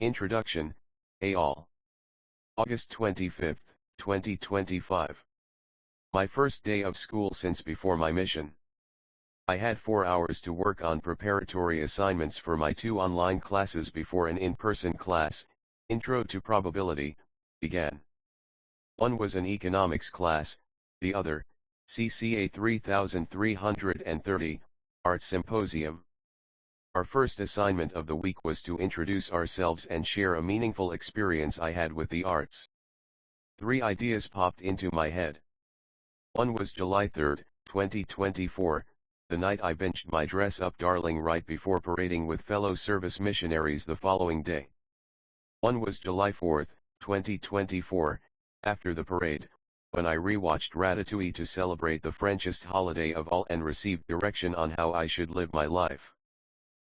Introduction, all. August 25, 2025. My first day of school since before my mission. I had 4 hours to work on preparatory assignments for my 2 online classes before an in-person class, Intro to Probability, began. One was an economics class, the other, CCA 3330, Art Symposium. Our first assignment of the week was to introduce ourselves and share a meaningful experience I had with the arts. 3 ideas popped into my head. One was July 3, 2024, the night I binged my Dress Up Darling right before parading with fellow service missionaries the following day. One was July 4, 2024, after the parade, when I rewatched Ratatouille to celebrate the Frenchest holiday of all and received direction on how I should live my life.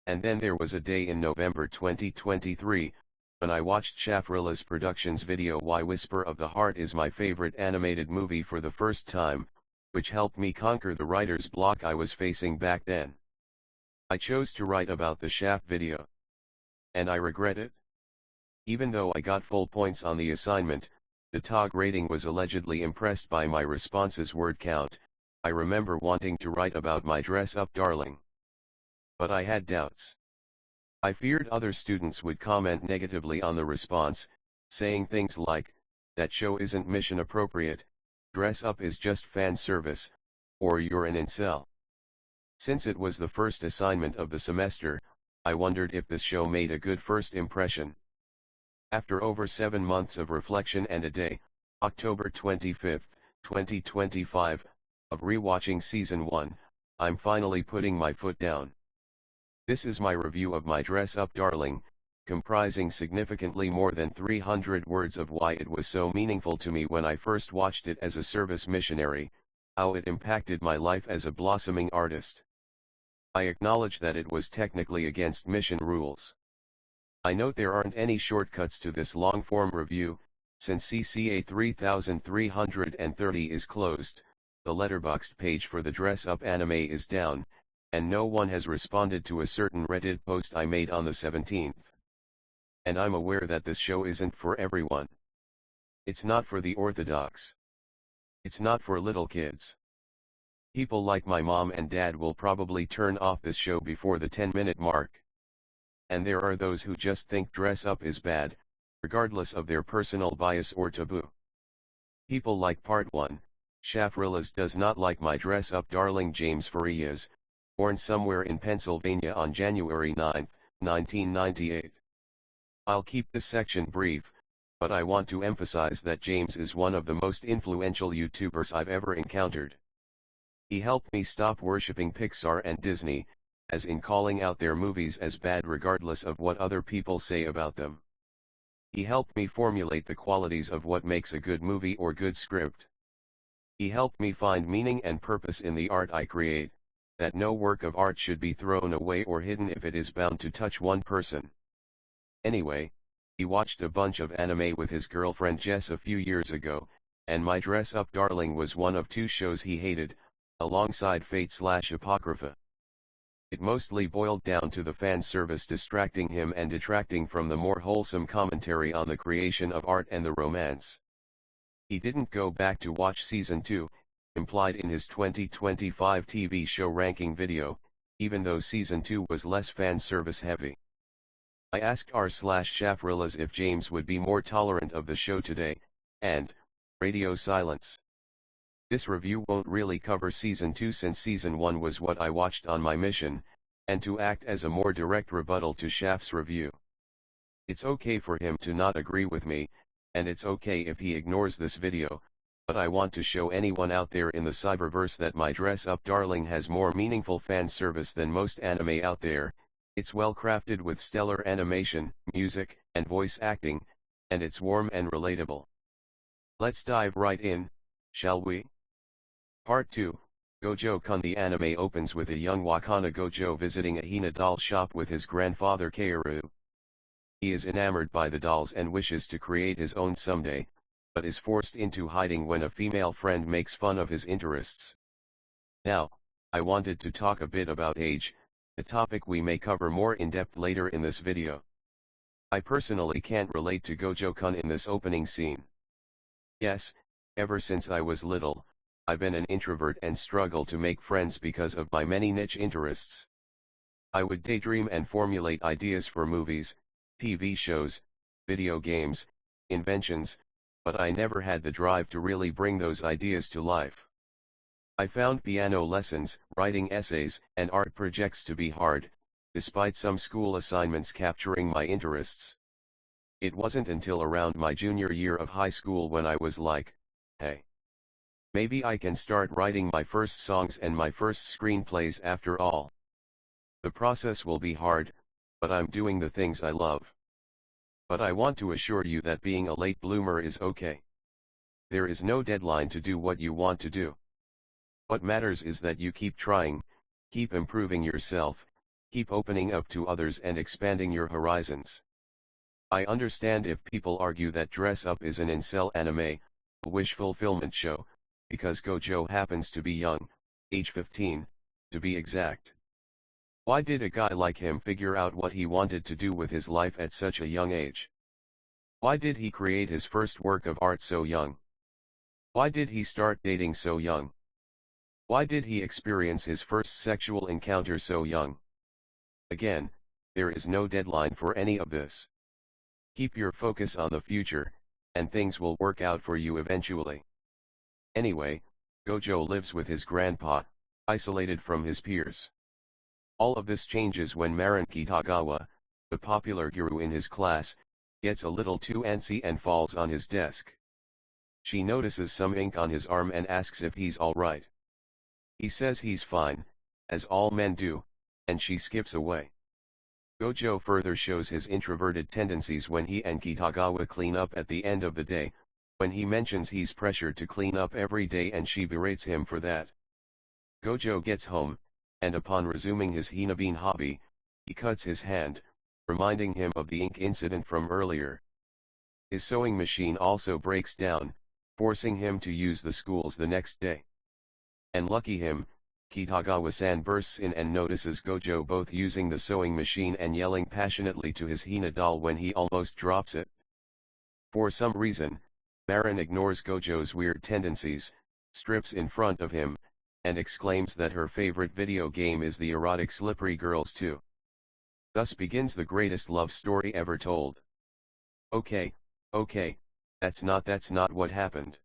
And then there was a day in November 2023, when I watched Shafrila's Productions video Why Whisper of the Heart is my favorite animated movie for the first time, which helped me conquer the writer's block I was facing back then. I chose to write about the Shaft video. And I regret it. Even though I got full points on the assignment, the TOG rating was allegedly impressed by my responses' word count. I remember wanting to write about my Dress Up Darling. But I had doubts. I feared other students would comment negatively on the response, saying things like, "That show isn't mission appropriate, Dress Up is just fan service," or "You're an incel." Since it was the first assignment of the semester, I wondered if this show made a good first impression. After over 7 months of reflection and a day, October 25, 2025, of rewatching Season 1, I'm finally putting my foot down. This is my review of my Dress Up Darling, comprising significantly more than 300 words of why it was so meaningful to me when I first watched it as a service missionary, how it impacted my life as a blossoming artist. I acknowledge that it was technically against mission rules. I note there aren't any shortcuts to this long-form review, since CCA 3330 is closed, the Letterboxd page for the Dress Up anime is down, and no one has responded to a certain Reddit post I made on the 17th. And I'm aware that this show isn't for everyone. It's not for the orthodox. It's not for little kids. People like my mom and dad will probably turn off this show before the 10-minute mark. And there are those who just think Dress Up is bad, regardless of their personal bias or taboo. People like Part 1, Shafrila's does not like my Dress Up Darling. James Farias, born somewhere in Pennsylvania on January 9, 1998. I'll keep this section brief, but I want to emphasize that James is one of the most influential YouTubers I've ever encountered. He helped me stop worshipping Pixar and Disney, as in calling out their movies as bad regardless of what other people say about them. He helped me formulate the qualities of what makes a good movie or good script. He helped me find meaning and purpose in the art I create, that no work of art should be thrown away or hidden if it is bound to touch one person. Anyway, he watched a bunch of anime with his girlfriend Jess a few years ago, and my Dress Up Darling was one of 2 shows he hated, alongside Fate/Apocrypha. It mostly boiled down to the fan service distracting him and detracting from the more wholesome commentary on the creation of art and the romance. He didn't go back to watch Season 2, implied in his 2025 TV show ranking video, even though Season 2 was less fan service heavy. I asked r/Shafrilas if James would be more tolerant of the show today, and, radio silence. This review won't really cover Season 2 since Season 1 was what I watched on my mission, and to act as a more direct rebuttal to Shaft's review. It's okay for him to not agree with me, and it's okay if he ignores this video, but I want to show anyone out there in the cyberverse that my Dress Up Darling has more meaningful fan service than most anime out there. It's well crafted with stellar animation, music, and voice acting, and it's warm and relatable. Let's dive right in, shall we? Part 2, Gojo-kun. The anime opens with a young Wakana Gojo visiting a Hina doll shop with his grandfather Kaoru. He is enamored by the dolls and wishes to create his own someday, but is forced into hiding when a female friend makes fun of his interests. Now, I wanted to talk a bit about age, a topic we may cover more in depth later in this video. I personally can't relate to Gojo-kun in this opening scene. Yes, ever since I was little, I've been an introvert and struggle to make friends because of my many niche interests. I would daydream and formulate ideas for movies, TV shows, video games, inventions, but I never had the drive to really bring those ideas to life. I found piano lessons, writing essays, and art projects to be hard, despite some school assignments capturing my interests. It wasn't until around my junior year of high school when I was like, hey, maybe I can start writing my first songs and my first screenplays after all. The process will be hard, but I'm doing the things I love. But I want to assure you that being a late bloomer is okay. There is no deadline to do what you want to do. What matters is that you keep trying, keep improving yourself, keep opening up to others and expanding your horizons. I understand if people argue that Dress Up is an incel anime, a wish fulfillment show, because Gojo happens to be young, age 15, to be exact. Why did a guy like him figure out what he wanted to do with his life at such a young age? Why did he create his first work of art so young? Why did he start dating so young? Why did he experience his first sexual encounter so young? Again, there is no deadline for any of this. Keep your focus on the future, and things will work out for you eventually. Anyway, Gojo lives with his grandpa, isolated from his peers. All of this changes when Marin Kitagawa, the popular guru in his class, gets a little too antsy and falls on his desk. She notices some ink on his arm and asks if he's alright. He says he's fine, as all men do, and she skips away. Gojo further shows his introverted tendencies when he and Kitagawa clean up at the end of the day, when he mentions he's pressured to clean up every day and she berates him for that. Gojo gets home, and upon resuming his hinabin hobby, he cuts his hand, reminding him of the ink incident from earlier. His sewing machine also breaks down, forcing him to use the schools the next day. And lucky him, Kitagawa-san bursts in and notices Gojo both using the sewing machine and yelling passionately to his Hina doll when he almost drops it. For some reason, Marin ignores Gojo's weird tendencies, strips in front of him, and exclaims that her favorite video game is the erotic Slippery Girls 2. Thus begins the greatest love story ever told. Okay, that's not what happened.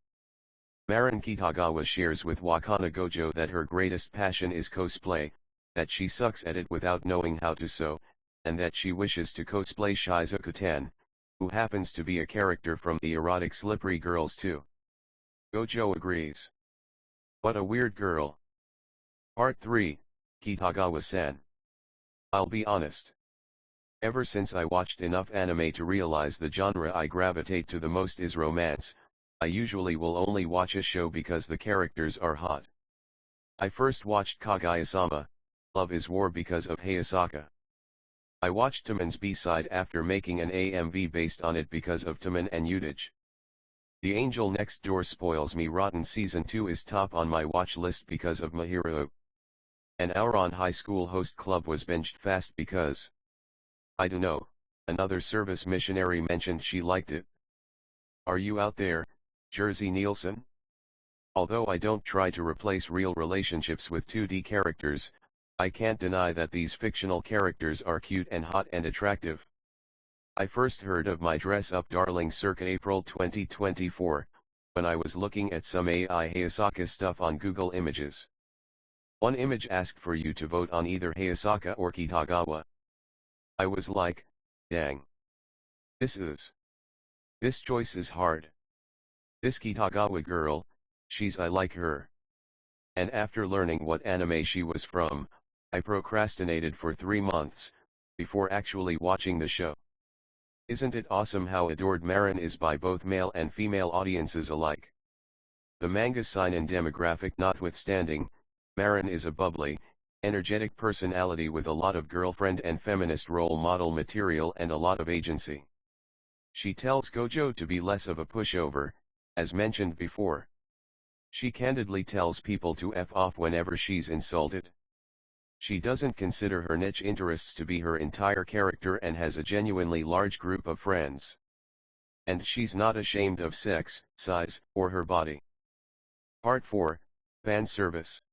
Marin Kitagawa shares with Wakana Gojo that her greatest passion is cosplay, that she sucks at it without knowing how to sew, and that she wishes to cosplay Shizuku-tan, who happens to be a character from the erotic Slippery Girls 2. Gojo agrees. What a weird girl. Part 3, Kitagawa-san. I'll be honest. Ever since I watched enough anime to realize the genre I gravitate to the most is romance, I usually will only watch a show because the characters are hot. I first watched Kaguya-sama, Love is War because of Hayasaka. I watched Taman's B-side after making an AMV based on it because of Taman and Utage. The Angel Next Door Spoils Me Rotten Season 2 is top on my watch list because of Mahiro. An Ouran High School Host Club was binged fast because, I dunno, another service missionary mentioned she liked it. Are you out there, Jersey Nielsen? Although I don't try to replace real relationships with 2D characters, I can't deny that these fictional characters are cute and hot and attractive. I first heard of My Dress Up Darling circa April 2024, when I was looking at some AI Hayasaka stuff on Google Images. One image asked for you to vote on either Hayasaka or Kitagawa. I was like, dang. This choice is hard. This Kitagawa girl, I like her. And after learning what anime she was from, I procrastinated for 3 months, before actually watching the show. Isn't it awesome how adored Marin is by both male and female audiences alike? The manga sign and demographic notwithstanding, Marin is a bubbly, energetic personality with a lot of girlfriend and feminist role model material and a lot of agency. She tells Gojo to be less of a pushover, as mentioned before. She candidly tells people to F off whenever she's insulted. She doesn't consider her niche interests to be her entire character and has a genuinely large group of friends. And she's not ashamed of sex, size, or her body. Part 4, Fan Service.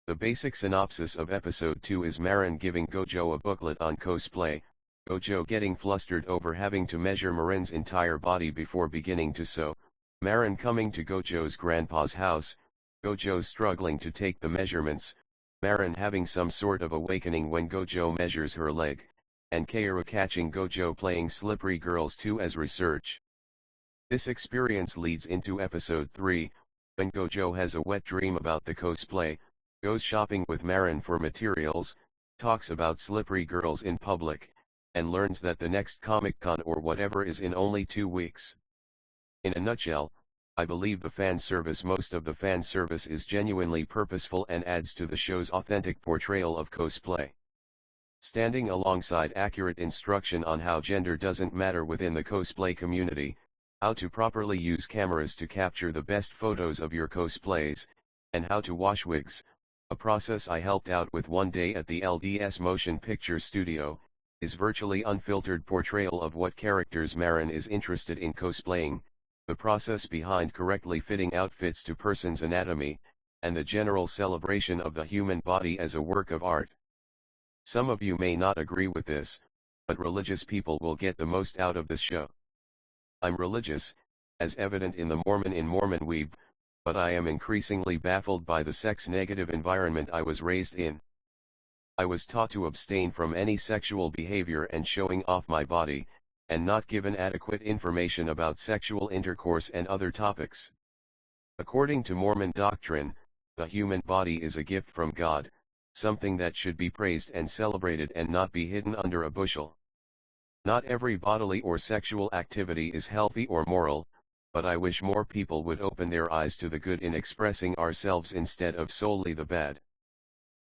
The basic synopsis of episode 2 is Marin giving Gojo a booklet on cosplay, Gojo getting flustered over having to measure Marin's entire body before beginning to sew, Marin coming to Gojo's grandpa's house, Gojo struggling to take the measurements, Marin having some sort of awakening when Gojo measures her leg, and Kaoru catching Gojo playing Slippery Girls 2 as research. This experience leads into episode 3, when Gojo has a wet dream about the cosplay, goes shopping with Marin for materials, talks about Slippery Girls in public, and learns that the next Comic-Con or whatever is in only 2 weeks. In a nutshell, I believe most of the fan service is genuinely purposeful and adds to the show's authentic portrayal of cosplay. Standing alongside accurate instruction on how gender doesn't matter within the cosplay community, how to properly use cameras to capture the best photos of your cosplays, and how to wash wigs, a process I helped out with one day at the LDS Motion Picture Studio, is virtually unfiltered portrayal of what characters Marin is interested in cosplaying, the process behind correctly fitting outfits to person's anatomy, and the general celebration of the human body as a work of art. Some of you may not agree with this, but religious people will get the most out of this show. I'm religious, as evident in the Mormon Weeb, but I am increasingly baffled by the sex-negative environment I was raised in. I was taught to abstain from any sexual behavior and showing off my body, and not given adequate information about sexual intercourse and other topics. According to Mormon doctrine, the human body is a gift from God, something that should be praised and celebrated and not be hidden under a bushel. Not every bodily or sexual activity is healthy or moral, but I wish more people would open their eyes to the good in expressing ourselves instead of solely the bad.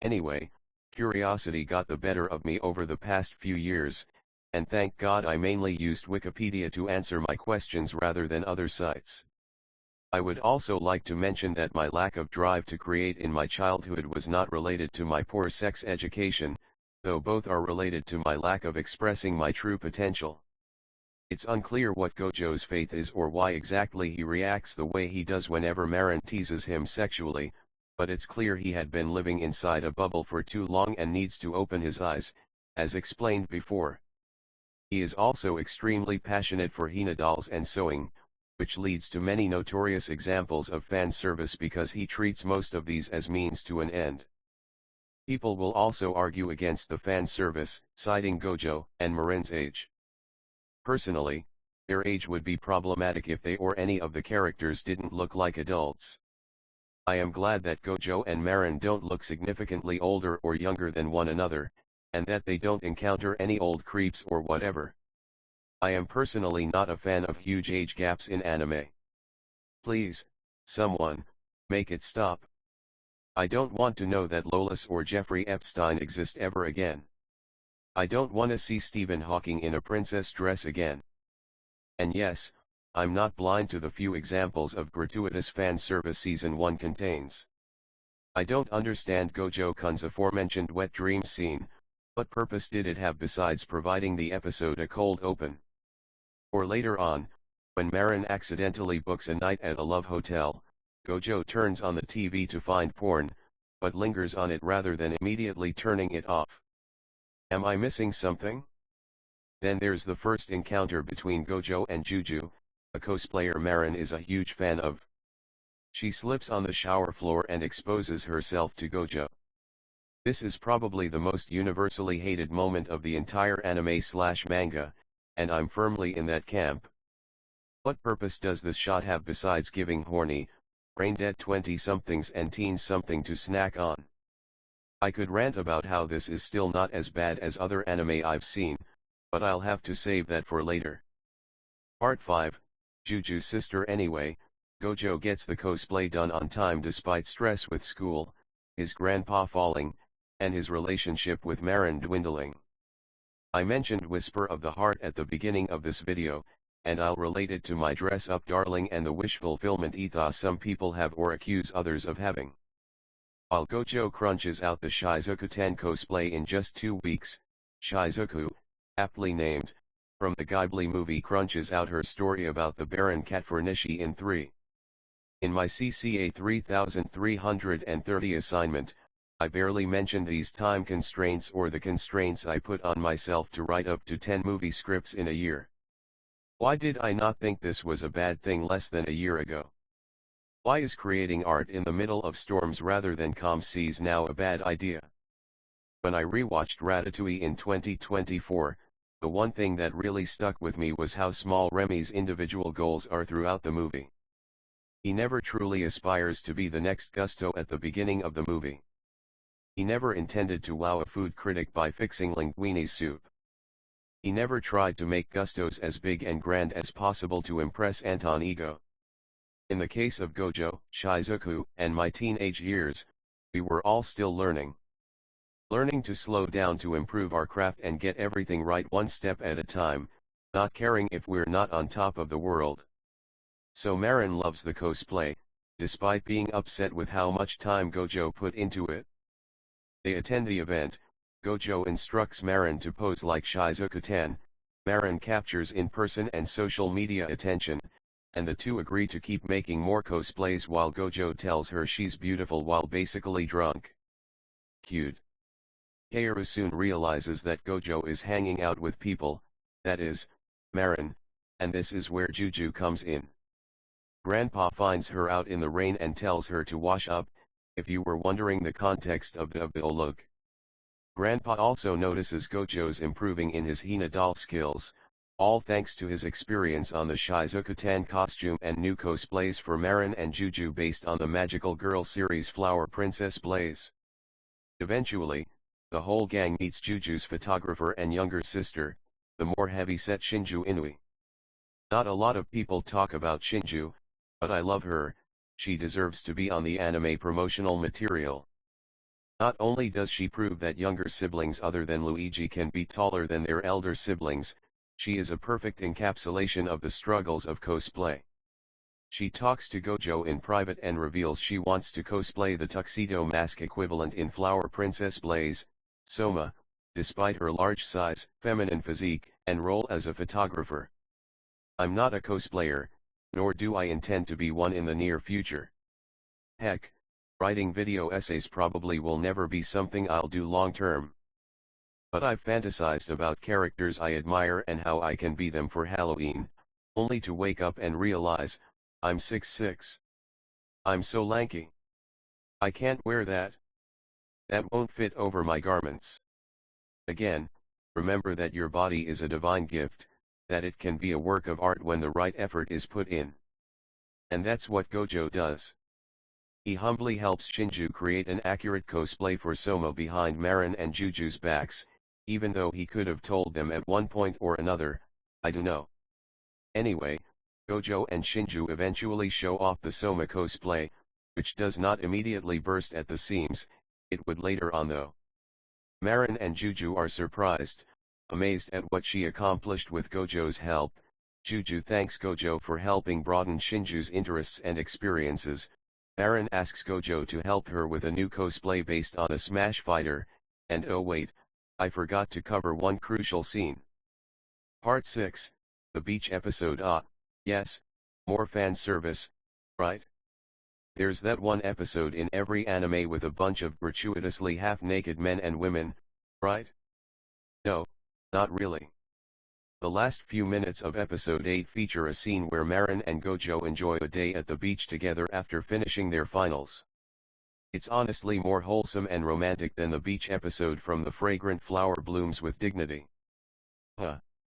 Anyway, curiosity got the better of me over the past few years, and thank God I mainly used Wikipedia to answer my questions rather than other sites. I would also like to mention that my lack of drive to create in my childhood was not related to my poor sex education, though both are related to my lack of expressing my true potential. It's unclear what Gojo's faith is or why exactly he reacts the way he does whenever Marin teases him sexually, but it's clear he had been living inside a bubble for too long and needs to open his eyes, as explained before. He is also extremely passionate for Hina dolls and sewing, which leads to many notorious examples of fan service because he treats most of these as means to an end. People will also argue against the fan service, citing Gojo and Marin's age. Personally, their age would be problematic if they or any of the characters didn't look like adults. I am glad that Gojo and Marin don't look significantly older or younger than one another, and that they don't encounter any old creeps or whatever. I am personally not a fan of huge age gaps in anime. Please, someone, make it stop. I don't want to know that Lolis or Jeffrey Epstein exist ever again. I don't want to see Stephen Hawking in a princess dress again. And yes, I'm not blind to the few examples of gratuitous fan service Season 1 contains. I don't understand Gojo-kun's aforementioned wet dream scene. What purpose did it have besides providing the episode a cold open? Or later on, when Marin accidentally books a night at a love hotel, Gojo turns on the TV to find porn, but lingers on it rather than immediately turning it off. Am I missing something? Then there's the first encounter between Gojo and Juju, a cosplayer Marin is a huge fan of. She slips on the shower floor and exposes herself to Gojo. This is probably the most universally hated moment of the entire anime/manga, and I'm firmly in that camp. What purpose does this shot have besides giving horny, brain-dead 20-somethings and teens something to snack on? I could rant about how this is still not as bad as other anime I've seen, but I'll have to save that for later. Part 5, Juju's sister. Anyway, Gojo gets the cosplay done on time despite stress with school, his grandpa falling, and his relationship with Marin dwindling. I mentioned Whisper of the Heart at the beginning of this video, and I'll relate it to my dress-up darling and the wish fulfillment ethos some people have or accuse others of having. While Gojo crunches out the Shizuku-ten cosplay in just 2 weeks, Shizuku, aptly named, from the Ghibli movie crunches out her story about the Baron Katfurnishi in 3. In my CCA 3330 assignment, I barely mentioned these time constraints or the constraints I put on myself to write up to 10 movie scripts in a year. Why did I not think this was a bad thing less than a year ago? Why is creating art in the middle of storms rather than calm seas now a bad idea? When I rewatched Ratatouille in 2024, the one thing that really stuck with me was how small Remy's individual goals are throughout the movie. He never truly aspires to be the next Gusto at the beginning of the movie. He never intended to wow a food critic by fixing linguine soup. He never tried to make Gustos as big and grand as possible to impress Anton Ego. In the case of Gojo, Shizuku, and my teenage years, we were all still learning. Learning to slow down to improve our craft and get everything right one step at a time, not caring if we're not on top of the world. So Marin loves the cosplay, despite being upset with how much time Gojo put into it. They attend the event, Gojo instructs Marin to pose like Shizuku-ten, Marin captures in-person and social media attention, and the two agree to keep making more cosplays while Gojo tells her she's beautiful while basically drunk. Cute. Kaoru soon realizes that Gojo is hanging out with people, that is, Marin, and this is where Juju comes in. Grandpa finds her out in the rain and tells her to wash up, if you were wondering the context of the look. Grandpa also notices Gojo's improving in his Hina doll skills, all thanks to his experience on the Shizuku-ten costume and new cosplays for Marin and Juju based on the magical girl series Flower Princess Blaze. Eventually, the whole gang meets Juju's photographer and younger sister, the more heavy-set Shinju Inui. Not a lot of people talk about Shinju, but I love her, she deserves to be on the anime promotional material. Not only does she prove that younger siblings other than Luigi can be taller than their elder siblings, she is a perfect encapsulation of the struggles of cosplay. She talks to Gojo in private and reveals she wants to cosplay the tuxedo mask equivalent in Flower Princess Blaze, Soma, despite her large size, feminine physique, and role as a photographer. I'm not a cosplayer, nor do I intend to be one in the near future. Heck, writing video essays probably will never be something I'll do long term. But I've fantasized about characters I admire and how I can be them for Halloween, only to wake up and realize, I'm 6'6". I'm so lanky. I can't wear that. That won't fit over my garments. Again, remember that your body is a divine gift, that it can be a work of art when the right effort is put in. And that's what Gojo does. He humbly helps Shinju create an accurate cosplay for Soma behind Marin and Juju's backs, even though he could have told them at one point or another, I don't know. Anyway, Gojo and Shinju eventually show off the Soma cosplay, which does not immediately burst at the seams, it would later on though. Marin and Juju are surprised, amazed at what she accomplished with Gojo's help. Juju thanks Gojo for helping broaden Shinju's interests and experiences. Marin asks Gojo to help her with a new cosplay based on a Smash fighter, and oh wait, I forgot to cover one crucial scene. Part 6, the beach episode. Yes, more fan service, right? There's that one episode in every anime with a bunch of gratuitously half-naked men and women, right? No, not really. The last few minutes of episode 8 feature a scene where Marin and Gojo enjoy a day at the beach together after finishing their finals. It's honestly more wholesome and romantic than the beach episode from The Fragrant Flower Blooms with Dignity.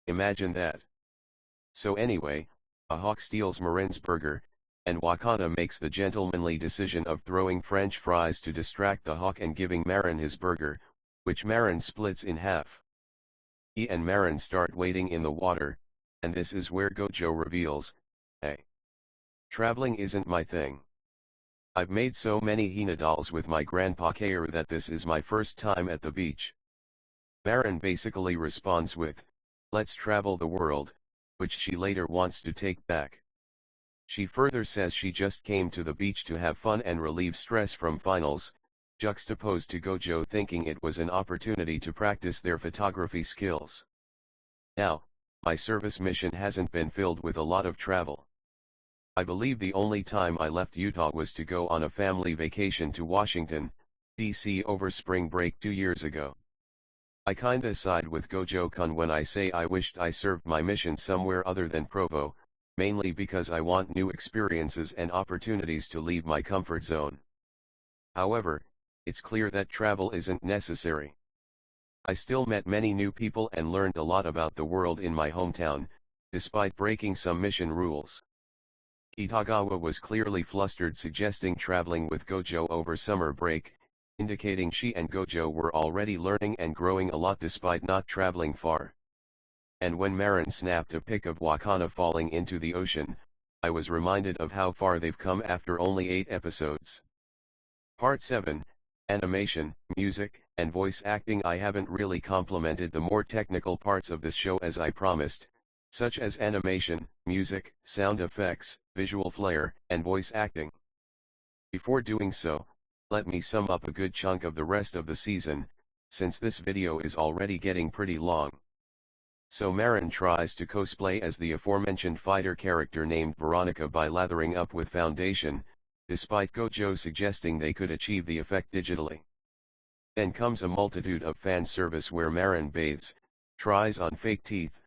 Imagine that. So anyway, a hawk steals Marin's burger, and Wakanda makes the gentlemanly decision of throwing French fries to distract the hawk and giving Marin his burger, which Marin splits in half. He and Marin start wading in the water, and this is where Gojo reveals, hey, traveling isn't my thing. I've made so many Hina dolls with my grandpa Kaoru that this is my first time at the beach. Marin basically responds with, let's travel the world, which she later wants to take back. She further says she just came to the beach to have fun and relieve stress from finals, juxtaposed to Gojo thinking it was an opportunity to practice their photography skills. Now, my service mission hasn't been filled with a lot of travel. I believe the only time I left Utah was to go on a family vacation to Washington, D.C. over spring break 2 years ago. I kinda side with Gojo-kun when I say I wished I served my mission somewhere other than Provo, mainly because I want new experiences and opportunities to leave my comfort zone. However, it's clear that travel isn't necessary. I still met many new people and learned a lot about the world in my hometown, despite breaking some mission rules. Kitagawa was clearly flustered, suggesting traveling with Gojo over summer break, indicating she and Gojo were already learning and growing a lot despite not traveling far. And when Marin snapped a pic of Wakana falling into the ocean, I was reminded of how far they've come after only 8 episodes. Part 7, Animation, Music, and Voice Acting. I haven't really complimented the more technical parts of this show as I promised, such as animation, music, sound effects, visual flair, and voice acting. Before doing so, let me sum up a good chunk of the rest of the season, since this video is already getting pretty long. So Marin tries to cosplay as the aforementioned fighter character named Veronica by lathering up with foundation, despite Gojo suggesting they could achieve the effect digitally. Then comes a multitude of fan service where Marin bathes, tries on fake teeth,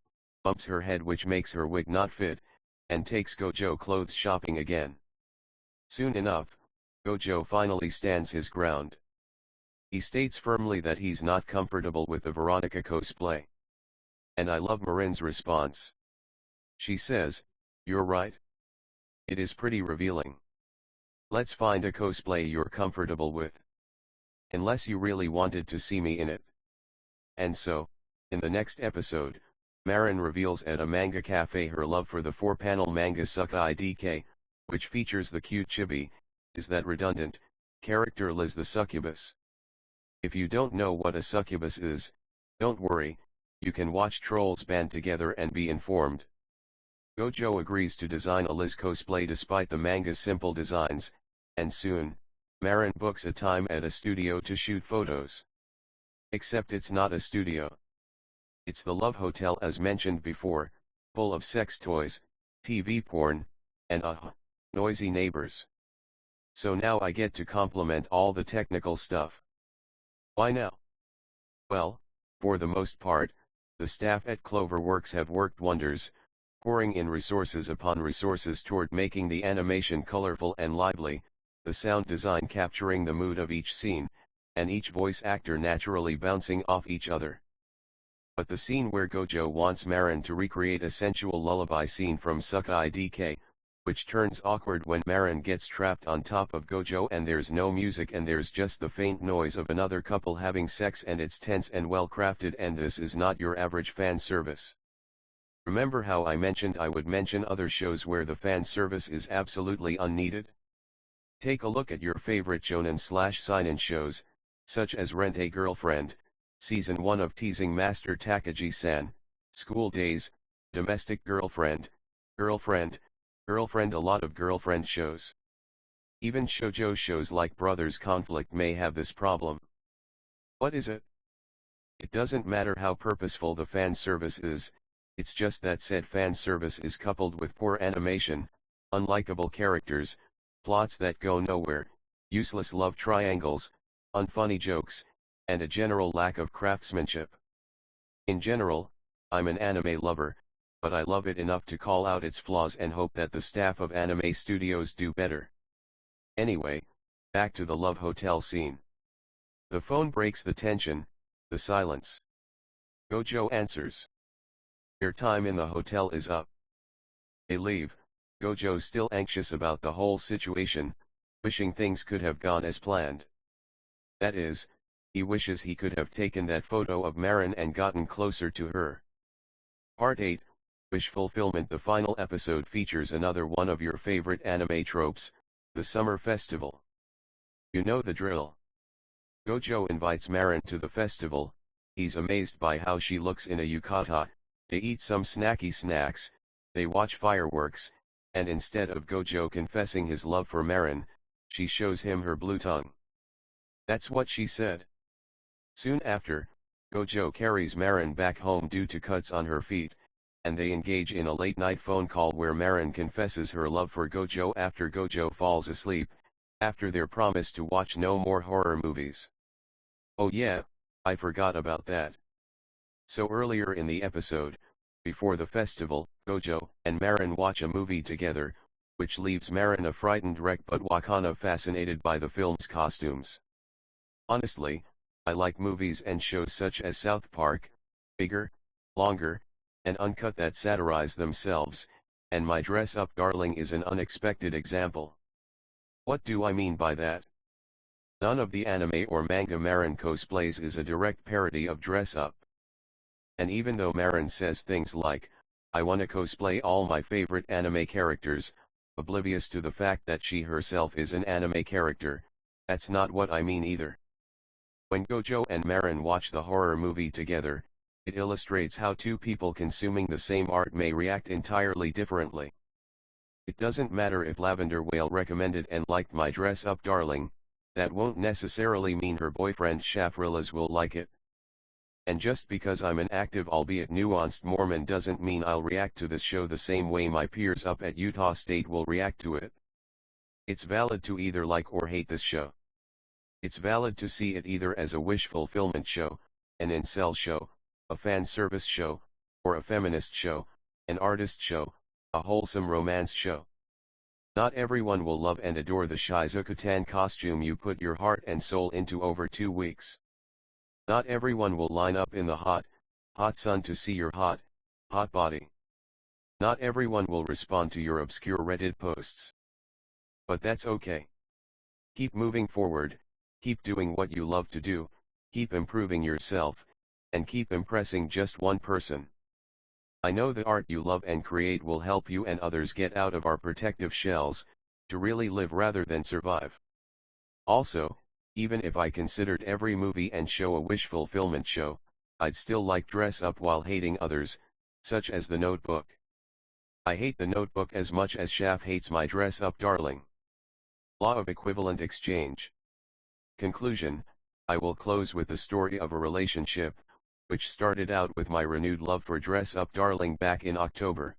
bumps her head which makes her wig not fit, and takes Gojo clothes shopping again. Soon enough, Gojo finally stands his ground. He states firmly that he's not comfortable with the Veronica cosplay. And I love Marin's response. She says, "You're right. It is pretty revealing. Let's find a cosplay you're comfortable with. Unless you really wanted to see me in it." And so, in the next episode, Marin reveals at a manga cafe her love for the 4-panel manga Sukai DK, which features the cute chibi, is that redundant, character Liz the succubus. If you don't know what a succubus is, don't worry, you can watch Trolls Band Together and be informed. Gojo agrees to design a Liz cosplay despite the manga's simple designs, and soon, Marin books a time at a studio to shoot photos. Except it's not a studio. It's the Love Hotel as mentioned before, full of sex toys, TV porn, and noisy neighbors. So now I get to compliment all the technical stuff. Why now? Well, for the most part, the staff at Cloverworks have worked wonders, pouring in resources upon resources toward making the animation colorful and lively, the sound design capturing the mood of each scene, and each voice actor naturally bouncing off each other. But the scene where Gojo wants Marin to recreate a sensual lullaby scene from Sukai DK, which turns awkward when Marin gets trapped on top of Gojo and there's no music and there's just the faint noise of another couple having sex, and it's tense and well crafted, and this is not your average fan service. Remember how I mentioned I would mention other shows where the fan service is absolutely unneeded? Take a look at your favorite shonen/seinen shows, such as Rent a Girlfriend, Season 1 of Teasing Master Takagi-san, School Days, Domestic Girlfriend, Girlfriend, a lot of girlfriend shows. Even shoujo shows like Brothers Conflict may have this problem. What is it? It doesn't matter how purposeful the fan service is, it's just that said fan service is coupled with poor animation, unlikable characters, plots that go nowhere, useless love triangles, unfunny jokes, and a general lack of craftsmanship. In general, I'm an anime lover, but I love it enough to call out its flaws and hope that the staff of anime studios do better. Anyway, back to the Love Hotel scene. The phone breaks the tension, the silence. Gojo answers. Their time in the hotel is up. They leave, Gojo still anxious about the whole situation, wishing things could have gone as planned. That is, he wishes he could have taken that photo of Marin and gotten closer to her. Part 8, Wish Fulfillment. The final episode features another one of your favorite anime tropes, the summer festival. You know the drill. Gojo invites Marin to the festival, he's amazed by how she looks in a yukata, they eat some snacky snacks, they watch fireworks, and instead of Gojo confessing his love for Marin, she shows him her blue tongue. That's what she said. Soon after, Gojo carries Marin back home due to cuts on her feet, and they engage in a late-night phone call where Marin confesses her love for Gojo after Gojo falls asleep, after their promise to watch no more horror movies. Oh yeah, I forgot about that. So earlier in the episode, before the festival, Gojo and Marin watch a movie together, which leaves Marin a frightened wreck but Wakana fascinated by the film's costumes. Honestly, I like movies and shows such as South Park, bigger, longer, and uncut that satirize themselves, and My Dress Up Darling is an unexpected example. What do I mean by that? None of the anime or manga Marin cosplays is a direct parody of Dress Up. And even though Marin says things like, I wanna cosplay all my favorite anime characters, oblivious to the fact that she herself is an anime character, that's not what I mean either. When Gojo and Marin watch the horror movie together, it illustrates how two people consuming the same art may react entirely differently. It doesn't matter if Lavender Whale recommended and liked My Dress Up Darling, that won't necessarily mean her boyfriend Shafrillas will like it. And just because I'm an active albeit nuanced Mormon doesn't mean I'll react to this show the same way my peers up at Utah State will react to it. It's valid to either like or hate this show. It's valid to see it either as a wish fulfillment show, an incel show, a fan service show, or a feminist show, an artist show, a wholesome romance show. Not everyone will love and adore the Shizuku-tan costume you put your heart and soul into over 2 weeks. Not everyone will line up in the hot sun to see your hot body. Not everyone will respond to your obscure Reddit posts. But that's okay. Keep moving forward, keep doing what you love to do, keep improving yourself, and keep impressing just one person. I know the art you love and create will help you and others get out of our protective shells, to really live rather than survive. Also, even if I considered every movie and show a wish fulfillment show, I'd still like Dress Up while hating others, such as The Notebook. I hate The Notebook as much as Shaf hates My Dress Up Darling. Law of equivalent exchange. Conclusion, I will close with the story of a relationship, which started out with my renewed love for Dress Up Darling back in October.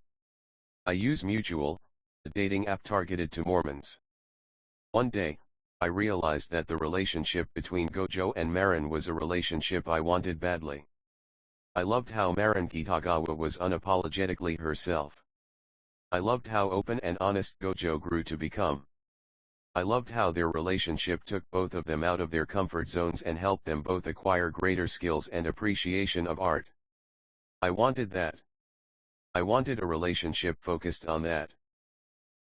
I use Mutual, a dating app targeted to Mormons. One day, I realized that the relationship between Gojo and Marin was a relationship I wanted badly. I loved how Marin Kitagawa was unapologetically herself. I loved how open and honest Gojo grew to become. I loved how their relationship took both of them out of their comfort zones and helped them both acquire greater skills and appreciation of art. I wanted that. I wanted a relationship focused on that.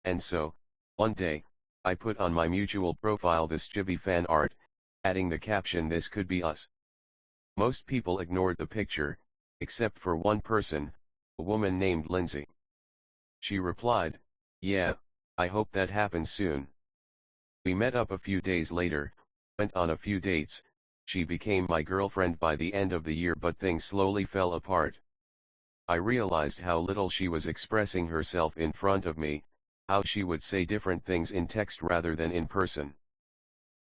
And so, one day, I put on my Mutual profile this chibi fan art, adding the caption "This could be us." Most people ignored the picture, except for one person, a woman named Lindsay. She replied, "Yeah, I hope that happens soon." We met up a few days later, went on a few dates, she became my girlfriend by the end of the year, but things slowly fell apart. I realized how little she was expressing herself in front of me, how she would say different things in text rather than in person.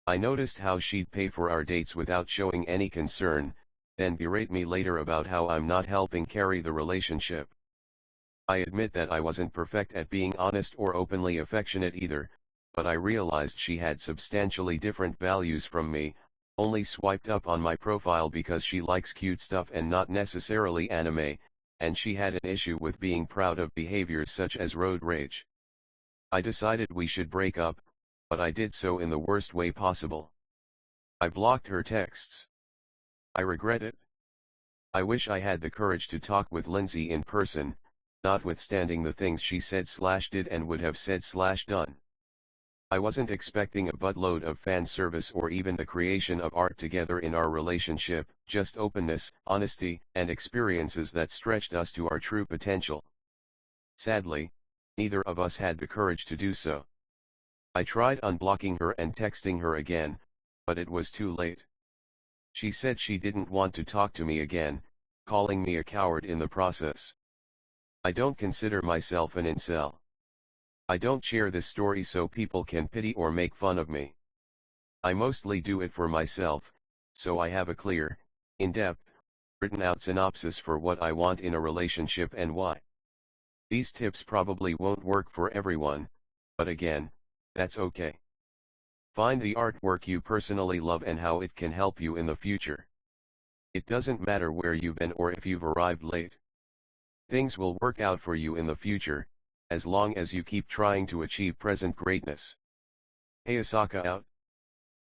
I noticed how she'd pay for our dates without showing any concern, then berate me later about how I'm not helping carry the relationship. I admit that I wasn't perfect at being honest or openly affectionate either, but I realized she had substantially different values from me, only swiped up on my profile because she likes cute stuff and not necessarily anime, and she had an issue with being proud of behaviors such as road rage. I decided we should break up, but I did so in the worst way possible. I blocked her texts. I regret it. I wish I had the courage to talk with Lindsay in person, notwithstanding the things she said/did and would have said/done. I wasn't expecting a buttload of fan service or even the creation of art together in our relationship, just openness, honesty, and experiences that stretched us to our true potential. Sadly, neither of us had the courage to do so. I tried unblocking her and texting her again, but it was too late. She said she didn't want to talk to me again, calling me a coward in the process. I don't consider myself an incel. I don't share this story so people can pity or make fun of me. I mostly do it for myself, so I have a clear, in-depth, written out synopsis for what I want in a relationship and why. These tips probably won't work for everyone, but again, that's okay. Find the artwork you personally love and how it can help you in the future. It doesn't matter where you've been or if you've arrived late. Things will work out for you in the future, as long as you keep trying to achieve present greatness. Hey Asaka out.